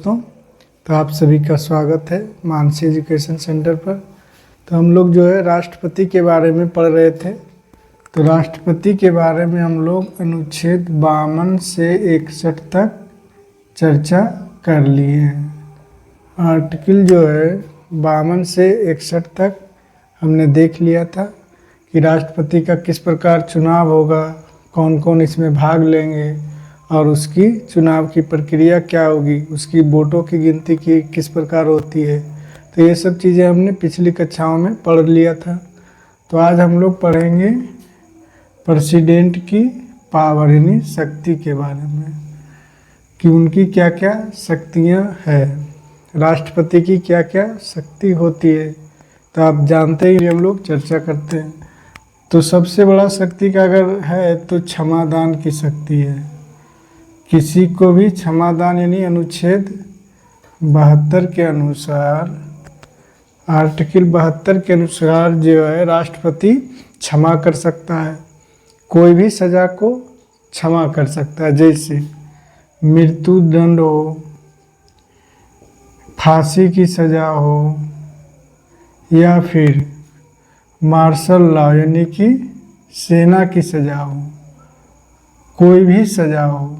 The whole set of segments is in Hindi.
दोस्तों, तो आप सभी का स्वागत है मानसी एजुकेशन सेंटर पर। तो हम लोग जो है राष्ट्रपति के बारे में पढ़ रहे थे। तो राष्ट्रपति के बारे में हम लोग अनुच्छेद 52 से 61 तक चर्चा कर लिए हैं। आर्टिकल जो है 52 से 61 तक हमने देख लिया था कि राष्ट्रपति का किस प्रकार चुनाव होगा, कौन कौन इसमें भाग लेंगे और उसकी चुनाव की प्रक्रिया क्या होगी, उसकी वोटों की गिनती की किस प्रकार होती है। तो ये सब चीज़ें हमने पिछली कक्षाओं में पढ़ लिया था। तो आज हम लोग पढ़ेंगे प्रेसिडेंट की पावर यानी शक्ति के बारे में कि उनकी क्या क्या शक्तियाँ हैं, राष्ट्रपति की क्या क्या शक्ति होती है। तो आप जानते ही हम लोग चर्चा करते हैं। तो सबसे बड़ा शक्ति का अगर है तो क्षमादान की शक्ति है। किसी को भी क्षमादान यानी अनुच्छेद 72 के अनुसार, आर्टिकल 72 के अनुसार जो है राष्ट्रपति क्षमा कर सकता है, कोई भी सज़ा को क्षमा कर सकता है। जैसे मृत्यु दंड हो, फांसी की सज़ा हो या फिर मार्शल लॉ यानी कि सेना की सज़ा हो, कोई भी सज़ा हो,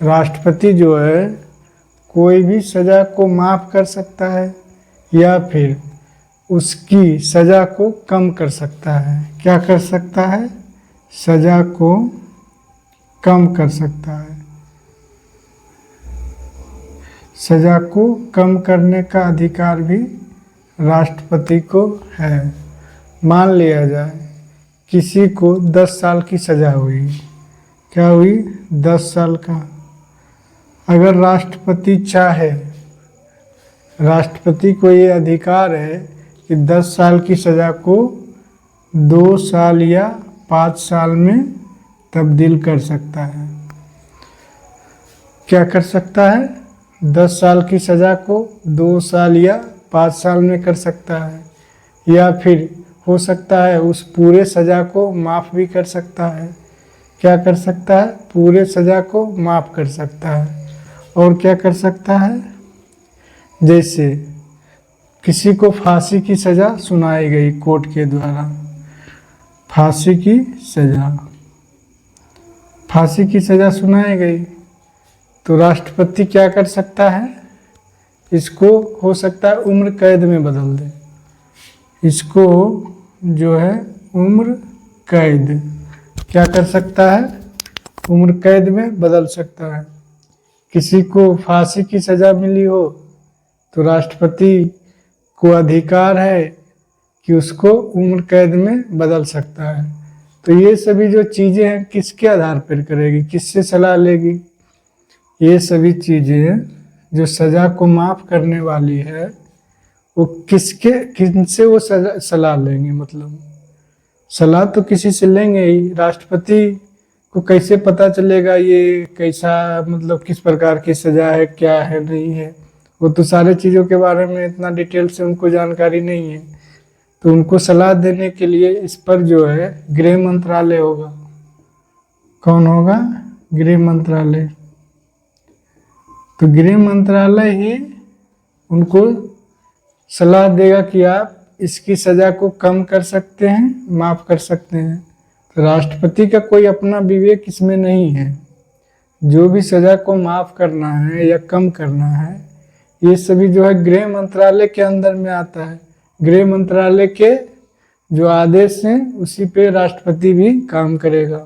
राष्ट्रपति जो है कोई भी सज़ा को माफ़ कर सकता है या फिर उसकी सज़ा को कम कर सकता है। क्या कर सकता है? सज़ा को कम कर सकता है। सज़ा को कम करने का अधिकार भी राष्ट्रपति को है। मान लिया जाए किसी को 10 साल की सज़ा हुई, क्या हुई? 10 साल का। अगर राष्ट्रपति चाहे, राष्ट्रपति को ये अधिकार है कि 10 साल की सज़ा को 2 साल या 5 साल में तब्दील कर सकता है। क्या कर सकता है? 10 साल की सज़ा को 2 साल या 5 साल में कर सकता है, या फिर हो सकता है उस पूरे सज़ा को माफ़ भी कर सकता है। क्या कर सकता है? पूरे सज़ा को माफ़ कर सकता है। और क्या कर सकता है? जैसे किसी को फांसी की सज़ा सुनाई गई कोर्ट के द्वारा, फांसी की सज़ा, फांसी की सज़ा सुनाई गई तो राष्ट्रपति क्या कर सकता है? इसको हो सकता है उम्र कैद में बदल दे। इसको जो है उम्र कैद, क्या कर सकता है? उम्र कैद में बदल सकता है। किसी को फांसी की सज़ा मिली हो तो राष्ट्रपति को अधिकार है कि उसको उम्र कैद में बदल सकता है। तो ये सभी जो चीज़ें हैं किसके आधार पर करेगी, किससे सलाह लेगी? ये सभी चीज़ें जो सज़ा को माफ़ करने वाली है वो किनसे वो सलाह लेंगे? मतलब सलाह तो किसी से लेंगे ही। राष्ट्रपति को कैसे पता चलेगा ये कैसा, मतलब किस प्रकार की सज़ा है, क्या है, नहीं है? वो तो सारे चीज़ों के बारे में इतना डिटेल से उनको जानकारी नहीं है। तो उनको सलाह देने के लिए इस पर जो है गृह मंत्रालय होगा। कौन होगा? गृह मंत्रालय। तो गृह मंत्रालय ही उनको सलाह देगा कि आप इसकी सज़ा को कम कर सकते हैं, माफ़ कर सकते हैं। तो राष्ट्रपति का कोई अपना विवेक इसमें नहीं है। जो भी सज़ा को माफ़ करना है या कम करना है, ये सभी जो है गृह मंत्रालय के अंदर में आता है। गृह मंत्रालय के जो आदेश हैं उसी पे राष्ट्रपति भी काम करेगा।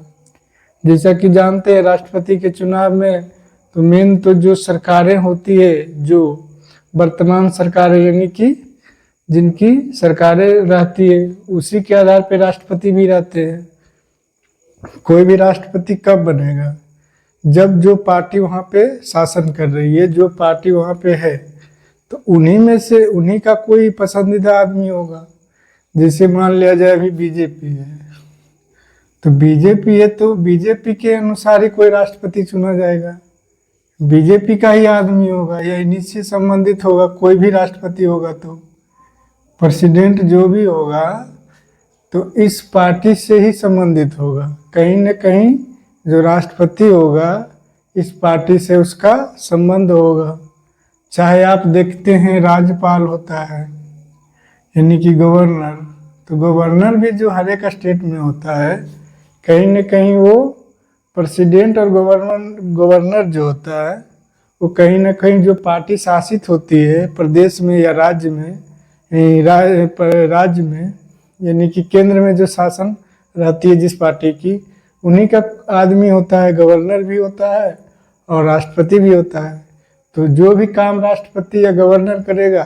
जैसा कि जानते हैं राष्ट्रपति के चुनाव में तो मेन तो जो सरकारें होती है, जो वर्तमान सरकारें यानी कि जिनकी सरकारें रहती है, उसी के आधार पे राष्ट्रपति भी रहते हैं। कोई भी राष्ट्रपति कब बनेगा? जब जो पार्टी वहाँ पे शासन कर रही है, जो पार्टी वहाँ पे है, तो उन्हीं में से उन्हीं का कोई पसंदीदा आदमी होगा। जैसे मान लिया जाए अभी बीजेपी है, तो बीजेपी है तो बीजेपी के अनुसार ही कोई राष्ट्रपति चुना जाएगा, बीजेपी का ही आदमी होगा या इन्हीं से संबंधित होगा। कोई भी राष्ट्रपति होगा तो प्रेसिडेंट जो भी होगा तो इस पार्टी से ही संबंधित होगा। कहीं न कहीं जो राष्ट्रपति होगा इस पार्टी से उसका संबंध होगा। चाहे आप देखते हैं राज्यपाल होता है यानी कि गवर्नर, तो गवर्नर भी जो हर एक स्टेट में होता है, कहीं न कहीं वो प्रेसिडेंट और गवर्नर जो होता है वो कहीं ना कहीं जो पार्टी शासित होती है प्रदेश में या राज्य में, राज्य में यानी कि केंद्र में जो शासन रहती है जिस पार्टी की, उन्हीं का आदमी होता है, गवर्नर भी होता है और राष्ट्रपति भी होता है। तो जो भी काम राष्ट्रपति या गवर्नर करेगा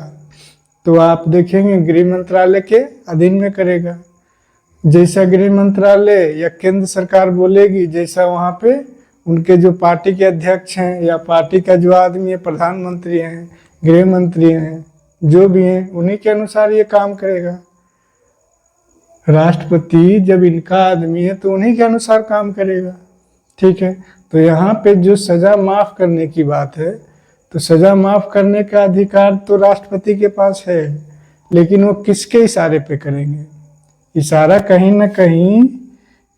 तो आप देखेंगे गृह मंत्रालय के अधीन में करेगा। जैसा गृह मंत्रालय या केंद्र सरकार बोलेगी, जैसा वहाँ पे उनके जो पार्टी के अध्यक्ष हैं या पार्टी का जो आदमी है, प्रधानमंत्री हैं, गृह मंत्री हैं, जो भी हैं, उन्हीं के अनुसार ये काम करेगा। राष्ट्रपति जब इनका आदमी है तो उन्हीं के अनुसार काम करेगा। ठीक है, तो यहाँ पे जो सज़ा माफ़ करने की बात है, तो सज़ा माफ़ करने का अधिकार तो राष्ट्रपति के पास है, लेकिन वो किसके इशारे पे करेंगे? इशारा कहीं ना कहीं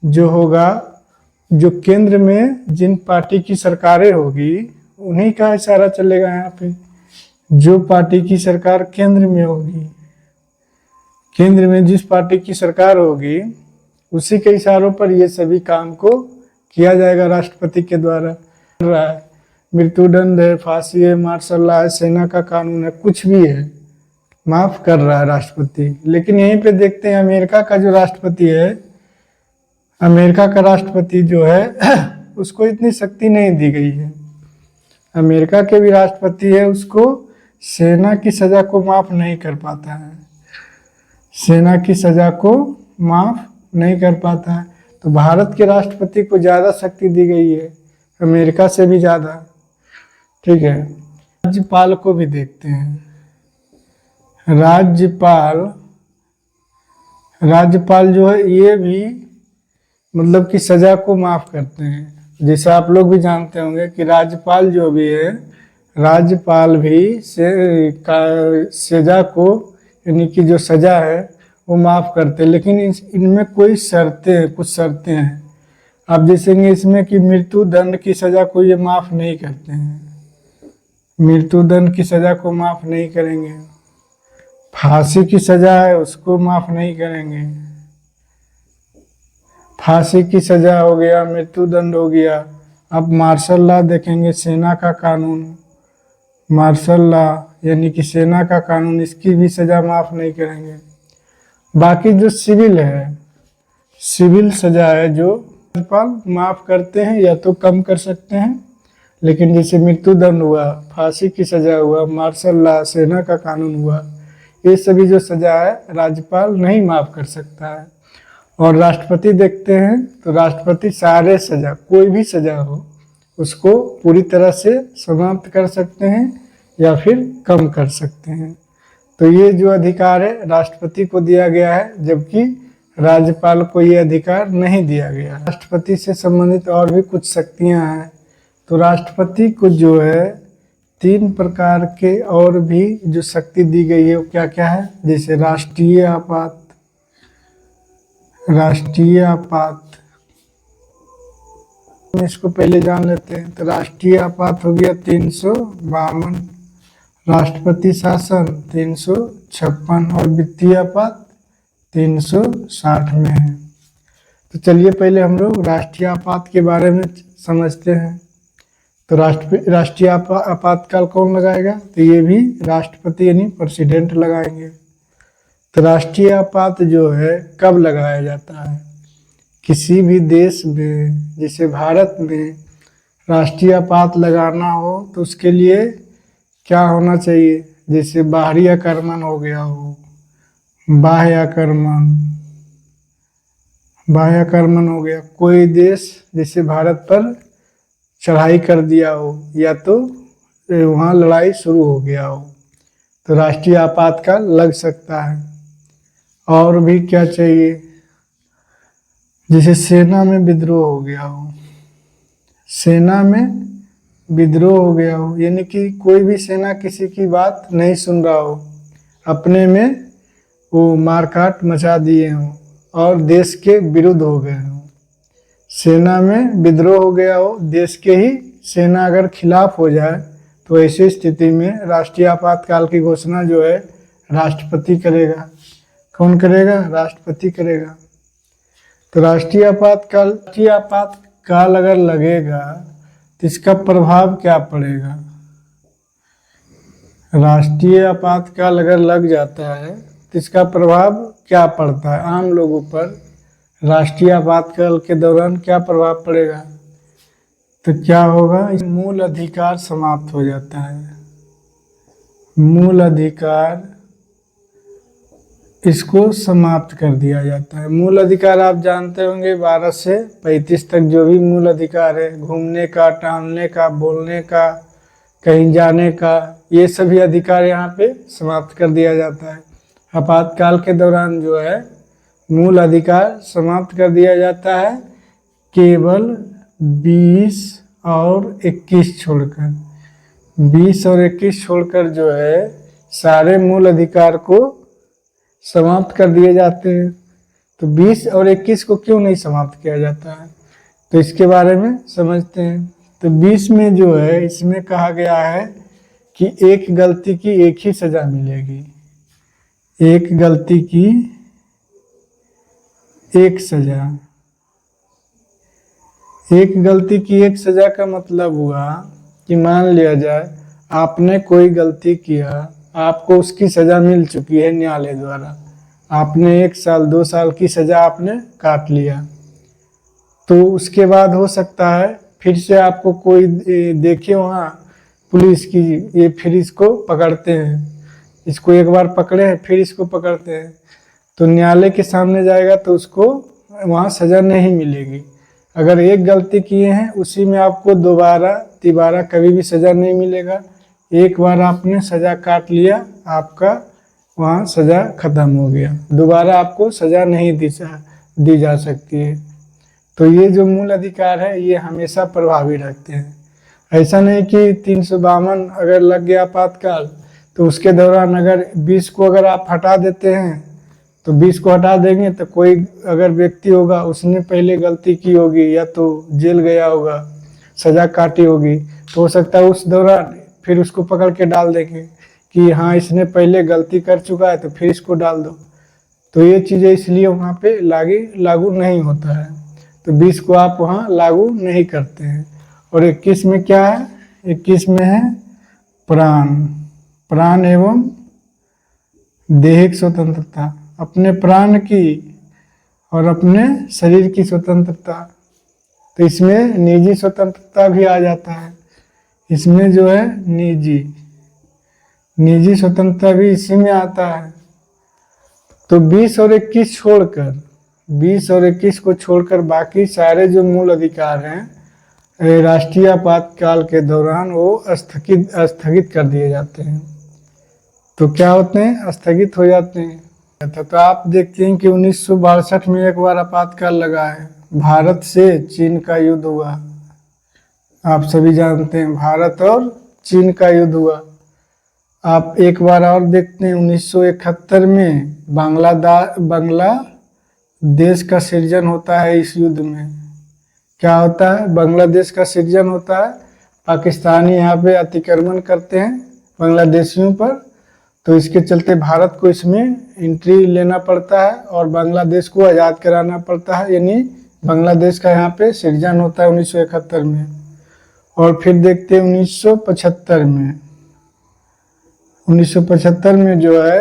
जो होगा, जो केंद्र में जिन पार्टी की सरकारें होगी उन्हीं का इशारा चलेगा। यहाँ पे जो पार्टी की सरकार केंद्र में होगी, केंद्र में जिस पार्टी की सरकार होगी उसी के इशारों पर ये सभी काम को किया जाएगा राष्ट्रपति के द्वारा। मृत्युदंड है, फांसी है, मार्शल लॉ है, सेना का कानून है, कुछ भी है, माफ कर रहा है राष्ट्रपति। लेकिन यहीं पे देखते हैं अमेरिका का जो राष्ट्रपति है, अमेरिका का राष्ट्रपति जो है उसको इतनी शक्ति नहीं दी गई है। अमेरिका के भी राष्ट्रपति है, उसको सेना की सजा को माफ नहीं कर पाता है, सेना की सजा को माफ नहीं कर पाता है। तो भारत के राष्ट्रपति को ज़्यादा शक्ति दी गई है, अमेरिका से भी ज़्यादा। ठीक है, राज्यपाल को भी देखते हैं। राज्यपाल जो है ये भी मतलब कि सज़ा को माफ़ करते हैं। जैसे आप लोग भी जानते होंगे कि राज्यपाल जो भी है, राज्यपाल भी सज़ा को यानी कि जो सज़ा है वो माफ़ करते हैं, लेकिन इनमें कोई शर्तें हैं, कुछ शर्तें हैं। आप देखेंगे इसमें कि मृत्यु दंड की सज़ा को ये माफ़ नहीं करते हैं, मृत्यु दंड की सज़ा को माफ़ नहीं करेंगे। फांसी की सज़ा है उसको माफ़ नहीं करेंगे। फांसी की सज़ा हो गया, मृत्यु दंड हो गया। अब मार्शल लॉ देखेंगे, सेना का कानून, मार्शल लॉ यानी कि सेना का कानून, इसकी भी सज़ा माफ़ नहीं करेंगे। बाकी जो सिविल है, सिविल सज़ा है जो राज्यपाल माफ़ करते हैं या तो कम कर सकते हैं, लेकिन जैसे मृत्यु दंड हुआ, फांसी की सज़ा हुआ, मार्शल लॉ, सेना का कानून हुआ, ये सभी जो सज़ा है राज्यपाल नहीं माफ़ कर सकता है। और राष्ट्रपति देखते हैं तो राष्ट्रपति सारे सज़ा, कोई भी सज़ा हो उसको पूरी तरह से समाप्त कर सकते हैं या फिर कम कर सकते हैं। तो ये जो अधिकार है राष्ट्रपति को दिया गया है, जबकि राज्यपाल को ये अधिकार नहीं दिया गया। राष्ट्रपति से संबंधित और भी कुछ शक्तियाँ हैं। तो राष्ट्रपति को जो है 3 प्रकार के और भी जो शक्ति दी गई है वो क्या क्या है? जैसे राष्ट्रीय आपात, राष्ट्रीय आपात, इसको पहले जान लेते हैं। तो राष्ट्रीय आपात हो गया 352, राष्ट्रपति शासन 356 और वित्तीय आपात 360 में है। तो चलिए पहले हम लोग राष्ट्रीय आपात के बारे में समझते हैं। तो राष्ट्रीय आपातकाल कौन लगाएगा? तो ये भी राष्ट्रपति यानी प्रेसिडेंट लगाएंगे। तो राष्ट्रीय आपात जो है कब लगाया जाता है? किसी भी देश में, जैसे भारत में राष्ट्रीय आपात लगाना हो तो उसके लिए क्या होना चाहिए? जैसे बाहरी आक्रमण हो गया हो, बाह्य आक्रमण, बाह्य आक्रमण हो गया, कोई देश जैसे भारत पर चढ़ाई कर दिया हो या तो वहाँ लड़ाई शुरू हो गया हो, तो राष्ट्रीय आपातकाल लग सकता है। और भी क्या चाहिए? जैसे सेना में विद्रोह हो गया हो, सेना में विद्रोह हो गया हो यानी कि कोई भी सेना किसी की बात नहीं सुन रहा हो, अपने में वो मारकाट मचा दिए हों और देश के विरुद्ध हो गए हों। सेना में विद्रोह हो गया हो, देश के ही सेना अगर खिलाफ हो जाए तो ऐसी स्थिति में राष्ट्रीय आपातकाल की घोषणा जो है राष्ट्रपति करेगा। कौन करेगा? राष्ट्रपति करेगा। तो राष्ट्रीय आपातकाल अगर लगेगा तो इसका प्रभाव क्या पड़ेगा? राष्ट्रीय आपातकाल अगर लग जाता है तो इसका प्रभाव क्या पड़ता है आम लोगों पर? राष्ट्रीय आपातकाल के दौरान क्या प्रभाव पड़ेगा? तो क्या होगा? मूल अधिकार समाप्त हो जाता है। मूल अधिकार इसको समाप्त कर दिया जाता है। मूल अधिकार आप जानते होंगे 12 से 35 तक जो भी मूल अधिकार है, घूमने का, टहलने का, बोलने का, कहीं जाने का, ये सभी अधिकार यहाँ पे समाप्त कर दिया जाता है। आपातकाल के दौरान जो है मूल अधिकार समाप्त कर दिया जाता है, केवल 20 और 21 छोड़कर। 20 और 21 छोड़कर जो है सारे मूल अधिकार को समाप्त कर दिए जाते हैं। तो 20 और 21 को क्यों नहीं समाप्त किया जाता है, तो इसके बारे में समझते हैं। तो 20 में जो है इसमें कहा गया है कि एक गलती की एक ही सजा मिलेगी। एक गलती की एक सजा। एक गलती की एक सजा का मतलब हुआ कि मान लिया जाए आपने कोई गलती किया, आपको उसकी सजा मिल चुकी है न्यायालय द्वारा, आपने 1 साल 2 साल की सजा आपने काट लिया, तो उसके बाद हो सकता है फिर से आपको कोई देखे वहाँ पुलिस की, ये फिर इसको पकड़ते हैं, इसको एक बार पकड़े हैं फिर इसको पकड़ते हैं, तो न्यायालय के सामने जाएगा तो उसको वहाँ सज़ा नहीं मिलेगी। अगर एक गलती किए हैं उसी में आपको दोबारा तिबारा कभी भी सज़ा नहीं मिलेगा। एक बार आपने सज़ा काट लिया, आपका वहाँ सज़ा ख़त्म हो गया, दोबारा आपको सज़ा नहीं दी जा सकती है। तो ये जो मूल अधिकार है ये हमेशा प्रभावी रखते हैं। ऐसा नहीं कि 352 अगर लग गया आपातकाल तो उसके दौरान अगर 20 को अगर आप हटा देते हैं तो 20 को हटा देंगे तो कोई अगर व्यक्ति होगा उसने पहले गलती की होगी या तो जेल गया होगा, सज़ा काटी होगी, तो हो सकता है उस दौरान फिर उसको पकड़ के डाल देंगे कि हाँ इसने पहले गलती कर चुका है तो फिर इसको डाल दो। तो ये चीज़ें इसलिए वहाँ पे लागू नहीं होता है, तो 20 को आप वहाँ लागू नहीं करते हैं। और 21 में क्या है? 21 में है प्राण एवं दैहिक स्वतंत्रता, अपने प्राण की और अपने शरीर की स्वतंत्रता। तो इसमें निजी स्वतंत्रता भी आ जाता है, इसमें जो है निजी स्वतंत्रता भी इसी में आता है। तो 20 और 21 छोड़कर 20 और 21 को छोड़कर बाकी सारे जो मूल अधिकार हैं राष्ट्रीय आपातकाल के दौरान वो स्थगित कर दिए जाते हैं। तो क्या होते हैं? स्थगित हो जाते हैं। तो आप देखते हैं कि 1962 में एक बार आपातकाल लगा है, भारत से चीन का युद्ध हुआ। आप सभी जानते हैं भारत और चीन का युद्ध हुआ। आप एक बार और देखते हैं 1971 में बांग्लादेश का सृजन होता है। इस युद्ध में क्या होता है? बांग्लादेश का सृजन होता है। पाकिस्तानी यहाँ पे अतिक्रमण करते हैं बांग्लादेशियों पर, तो इसके चलते भारत को इसमें एंट्री लेना पड़ता है और बांग्लादेश को आज़ाद कराना पड़ता है, यानी बांग्लादेश का यहाँ पे सृजन होता है 1971 में। और फिर देखते हैं 1975 में जो है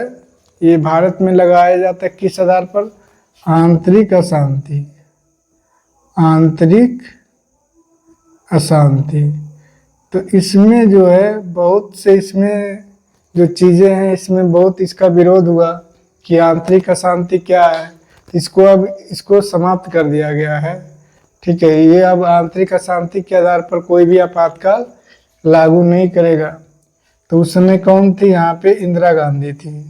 ये भारत में लगाया जाता है किस आधार पर? आंतरिक अशांति। तो इसमें जो है बहुत से इसमें जो चीज़ें हैं इसमें बहुत इसका विरोध हुआ कि आंतरिक अशांति क्या है, इसको समाप्त कर दिया गया है। ठीक है, ये अब आंतरिक अशांति के आधार पर कोई भी आपातकाल लागू नहीं करेगा। तो उस समय कौन थी यहाँ पे? इंदिरा गांधी थी।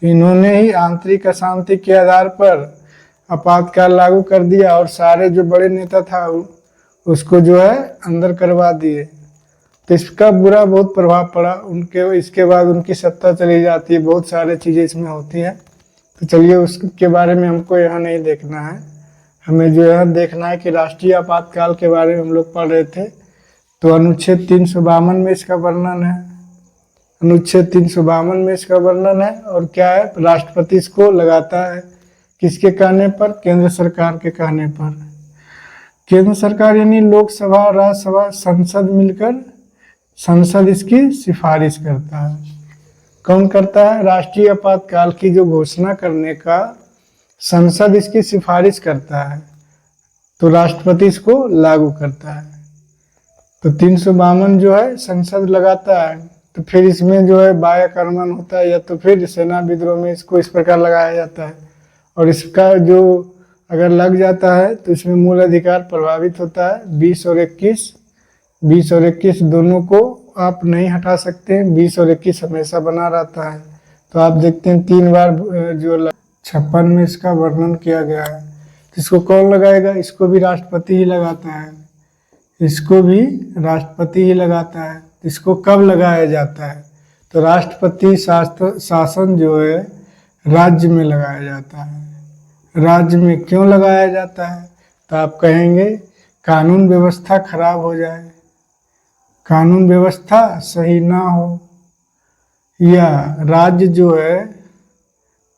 तो इन्होंने ही आंतरिक अशांति के आधार पर आपातकाल लागू कर दिया और सारे जो बड़े नेता था उसको जो है अंदर करवा दिए। तो इसका बुरा बहुत प्रभाव पड़ा उनके। इसके बाद उनकी सत्ता चली जाती है, बहुत सारे चीज़ें इसमें होती हैं। तो चलिए उसके बारे में हमको यहाँ नहीं देखना है, हमें जो है देखना है कि राष्ट्रीय आपातकाल के बारे में हम लोग पढ़ रहे थे तो अनुच्छेद 352 में इसका वर्णन है। अनुच्छेद 352 में इसका वर्णन है। और क्या है, राष्ट्रपति इसको लगाता है किसके कहने पर? केंद्र सरकार के कहने पर। केंद्र सरकार यानी लोकसभा, राज्यसभा, संसद मिलकर संसद इसकी सिफारिश करता है। कौन करता है? राष्ट्रीय आपातकाल की जो घोषणा करने का संसद इसकी सिफारिश करता है, तो राष्ट्रपति इसको लागू करता है। तो 352 जो है संसद लगाता है। तो फिर इसमें जो है बाह्य आक्रमण होता है, या तो फिर सेना विद्रोह में इसको इस प्रकार लगाया जाता है। और इसका जो अगर लग जाता है तो इसमें मूल अधिकार प्रभावित होता है। 20 और 21 दोनों को आप नहीं हटा सकते हैं। 20 और 21 हमेशा बना रहता है। तो आप देखते हैं 3 बार जो 56 में इसका वर्णन किया गया है। इसको कौन लगाएगा? इसको भी राष्ट्रपति ही लगाता है। इसको भी राष्ट्रपति ही लगाता है। इसको कब लगाया जाता है? तो राष्ट्रपति शासन जो है राज्य में लगाया जाता है। राज्य में क्यों लगाया जाता है? तो आप कहेंगे कानून व्यवस्था खराब हो जाए, कानून व्यवस्था सही ना हो, या राज्य जो है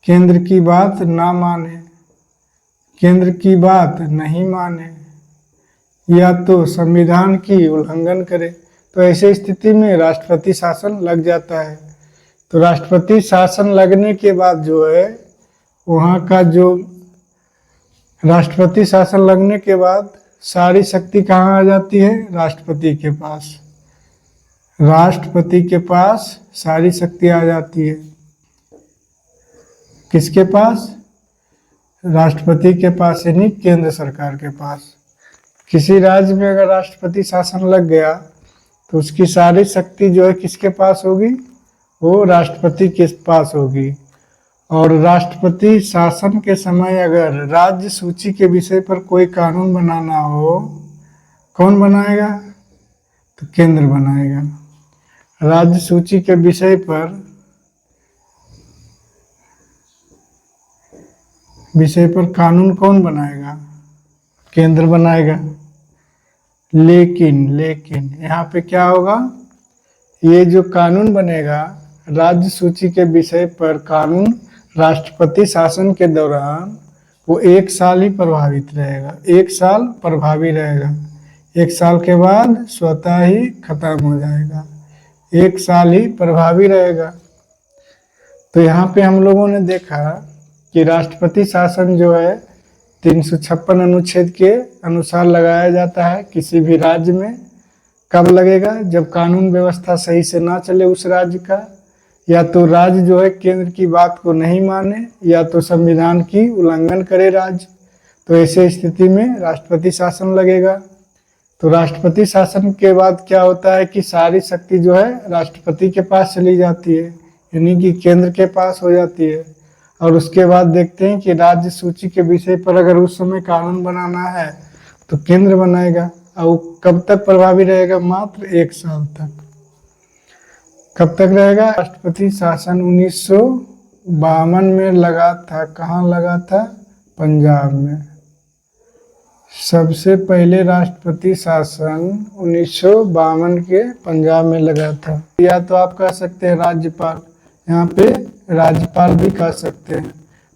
केंद्र की बात ना माने, केंद्र की बात नहीं माने, या तो संविधान की उल्लंघन करे, तो ऐसे स्थिति में राष्ट्रपति शासन लग जाता है। तो राष्ट्रपति शासन लगने के बाद जो है वहाँ का जो राष्ट्रपति शासन लगने के बाद सारी शक्ति कहाँ आ जाती है? राष्ट्रपति के पास। राष्ट्रपति के पास सारी शक्ति आ जाती है। किसके पास? राष्ट्रपति के पास, यानी केंद्र सरकार के पास। किसी राज्य में अगर राष्ट्रपति शासन लग गया तो उसकी सारी शक्ति जो है किसके पास होगी? वो राष्ट्रपति के पास होगी। और राष्ट्रपति शासन के समय अगर राज्य सूची के विषय पर कोई कानून बनाना हो, कौन बनाएगा? तो केंद्र बनाएगा। राज्य सूची के विषय पर कानून कौन बनाएगा? केंद्र बनाएगा। लेकिन यहाँ पे क्या होगा? ये जो कानून बनेगा राज्य सूची के विषय पर कानून, राष्ट्रपति शासन के दौरान वो 1 साल ही प्रभावित रहेगा। 1 साल प्रभावी रहेगा। 1 साल के बाद स्वतः ही खत्म हो जाएगा। 1 साल ही प्रभावी रहेगा। तो यहाँ पे हम लोगों ने देखा कि राष्ट्रपति शासन जो है 356 अनुच्छेद के अनुसार लगाया जाता है किसी भी राज्य में। कब लगेगा? जब कानून व्यवस्था सही से ना चले उस राज्य का, या तो राज्य जो है केंद्र की बात को नहीं माने, या तो संविधान की उल्लंघन करे राज्य। तो ऐसे स्थिति में राष्ट्रपति शासन लगेगा। तो राष्ट्रपति शासन के बाद क्या होता है कि सारी शक्ति जो है राष्ट्रपति के पास चली जाती है, यानी कि केंद्र के पास हो जाती है। और उसके बाद देखते हैं कि राज्य सूची के विषय पर अगर उस समय कानून बनाना है तो केंद्र बनाएगा। और कब तक प्रभावी रहेगा? मात्र 1 साल तक। कब तक रहेगा? राष्ट्रपति शासन 1952 में लगा था। कहाँ लगा था? पंजाब में। सबसे पहले राष्ट्रपति शासन 1952 के पंजाब में लगा था। या तो आप कह सकते हैं राज्यपाल, यहाँ पे राज्यपाल भी कह सकते हैं।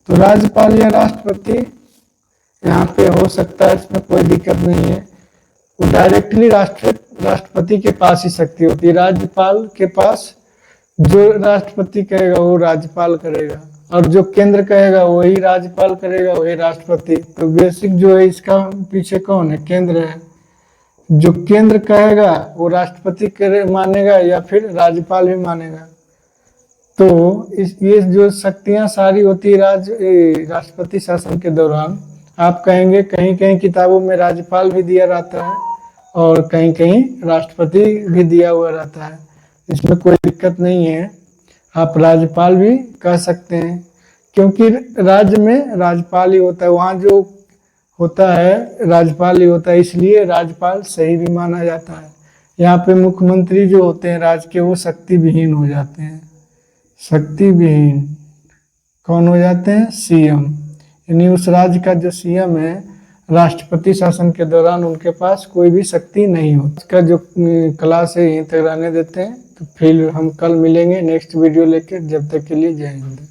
तो राज्यपाल या राष्ट्रपति यहाँ पे हो सकता है, इसमें कोई दिक्कत नहीं है। वो डायरेक्टली राष्ट्रपति के पास ही शक्ति होती है। राज्यपाल के पास जो राष्ट्रपति कहेगा वो राज्यपाल करेगा, और जो केंद्र कहेगा वही राज्यपाल करेगा, वही राष्ट्रपति। तो बेसिक जो है इसका पीछे कौन है? केंद्र है। जो केंद्र कहेगा वो राष्ट्रपति मानेगा या फिर राज्यपाल भी मानेगा। तो ये जो शक्तियां सारी होती है राष्ट्रपति शासन के दौरान, आप कहेंगे कहीं कहीं किताबों में राज्यपाल भी दिया रहता है और कहीं कहीं राष्ट्रपति भी दिया हुआ रहता है। इसमें कोई दिक्कत नहीं है, आप राज्यपाल भी कह सकते हैं, क्योंकि राज्य में राज्यपाल ही होता है। वहाँ जो होता है राज्यपाल ही होता है, इसलिए राज्यपाल सही भी माना जाता है। यहाँ पे मुख्यमंत्री जो होते हैं राज्य के, वो शक्ति विहीन हो जाते हैं। शक्ति विहीन कौन हो जाते हैं? सीएम। यानी उस राज्य का जो सीएम है, राष्ट्रपति शासन के दौरान उनके पास कोई भी शक्ति नहीं होती। इसका जो क्लास है यहीं तक रहने देते हैं, तो फिर हम कल मिलेंगे नेक्स्ट वीडियो लेकर। जब तक के लिए जय हिंद।